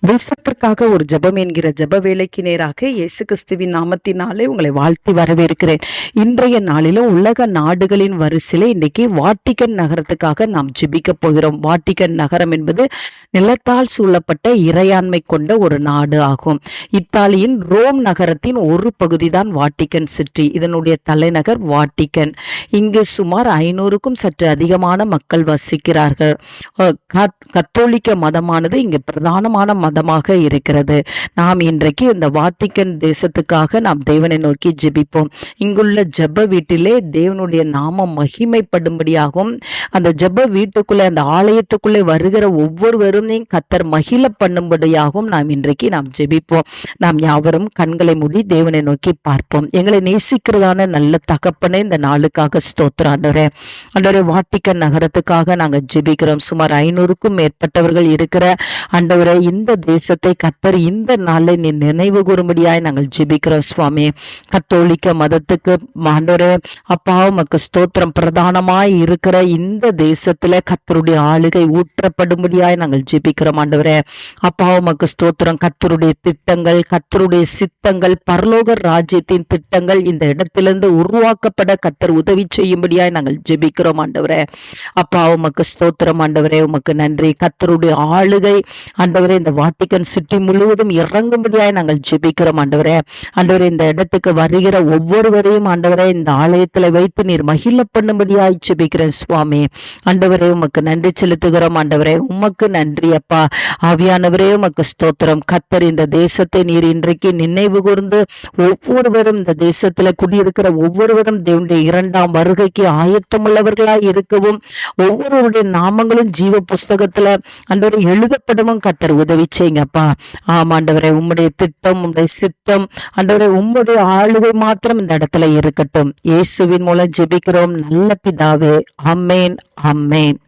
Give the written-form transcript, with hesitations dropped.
தேசத்திற்காக ஒரு ஜெபம் என்கிற ஜெப வேலைக்கு நேராக இயேசு கிறிஸ்துவின் நாமத்தினாலே உங்களை வாழ்த்தி வரவேற்கிறேன். இன்றைய நாளிலும் உலக நாடுகளின் வரிசையில இன்னைக்கு வாட்டிகன் நகரத்துக்காக நாம் ஜெபிக்க போகிறோம். வாட்டிகன் நகரம் என்பது நிலத்தால் சூழப்பட்ட இறையாண்மை கொண்ட ஒரு நாடு ஆகும். இத்தாலியின் ரோம் நகரத்தின் ஒரு பகுதி தான் வாட்டிகன் சிட்டி. இதனுடைய தலைநகர் வாட்டிகன். இங்கு சுமார் 500க்கும் சற்று அதிகமான மக்கள் வசிக்கிறார்கள். கத்தோலிக்க மதமானது இங்கு பிரதானமான மதமாக இருக்கிறது. நாம் இன்றைக்கு இந்த வாட்டிகன் தேசத்துக்காக நாம் தேவனை நோக்கி ஜெபிப்போம். இங்குள்ள ஜெப வீட்டிலே தேவனுடைய நாமம் மகிமைப்படும்படியாகவும் அந்த ஜெப வீட்டுக்குள்ளே அந்த ஆலயத்துக்குள்ளே வருகிற ஒவ்வொருவரும் கத்தர் மகிழ பண்ணும்படியாகவும் நாம் இன்றைக்கு நாம் ஜெபிப்போம். நாம் யாவரும் கண்களை மூடி தேவனை நோக்கி பார்ப்போம். எங்களை நேசிக்கிறதான நல்ல தகப்பனே, இந்த நாளுக்காக ஸ்தோத்திரம் ஆண்டவரே. ஆண்டவரே, வாட்டிகன் நகரத்துக்காக நாங்கள் ஜெபிக்கிறோம். சுமார் 500க்கும் மேற்பட்டவர்கள் இருக்கிற ஆண்டவரே, இந்த தேசத்தை கத்தர் இந்த நாளை நீ நினைவு கூறும்படியாய் நாங்கள் ஜெபிக்கிறோம் சுவாமி. கத்தோலிக்க மதத்துக்கு ஆண்டவரே அப்பா உமக்கு ஸ்தோத்திரம். பிரதானமாய் இருக்கிற இந்த தேசத்துல கத்தருடைய ஆளுகை ஊற்றப்படும்படியாய் நாங்கள் ஜெபிக்கிறோம் ஆண்டவரே. அப்பா உமக்கு ஸ்தோத்திரம். கத்தருடைய திட்டங்கள், கத்தருடைய சித்தங்கள், பரலோக ராஜ்யத்தின் திட்டங்கள் இந்த இடத்திலிருந்து உருவாக்கப்பட கத்தர் உதவி செய்யும்படியாய் நாங்கள் ஜெபிக்கிறோம் ஆண்டவரே. அப்பா உமக்கு ஸ்தோத்திரம் ஆண்டவரே. உமக்கு நன்றி. கத்தருடைய ஆளுகை ஆண்டவரே இந்த வாட்டிகன் சிட்டி முழுவதும் இறங்கும்படியாய் நாங்கள் ஜெபிக்கிறோம் ஆண்டவரே. ஆண்டவரே, இந்த இடத்துக்கு வருகிற ஒவ்வொருவரையும் ஆண்டவரே இந்த ஆலயத்தில் வைத்து நீர் மகிழ பண்ணும்படியாய் ஜெபிக்கிறேன் சுவாமி. ஆண்டவரே உமக்கு நன்றி செலுத்துகிறோம் ஆண்டவரே. உமக்கு நன்றி அப்பா. ஆவியானவரே உமக்கு ஸ்தோத்திரம். கத்தர் இந்த தேசத்தை நீர் இன்றைக்கு நினைவு கூர்ந்து ஒவ்வொருவரும் இந்த தேசத்துல குடியிருக்கிற ஒவ்வொருவரும் தேவனுடைய 2ஆம் வருகைக்கு ஆயத்தமுள்ளவர்களாய் இருக்கவும் ஒவ்வொருவருடைய நாமங்களும் ஜீவ புஸ்தகத்துல ஆண்டவரே எழுதப்படவும் கத்தர் உதவி செய்யுங்கப்பா. ஆமாண்டவரே, உம்முடைய திட்டம், உம்முடைய சித்தம் ஆண்டவரே, உம்முடைய ஆளுகை மாத்திரம் இந்த இடத்துல இருக்கட்டும். இயேசுவின் மூலம் ஜெபிக்கிறோம் நல்ல பிதாவே. ஆமென், ஆமென்.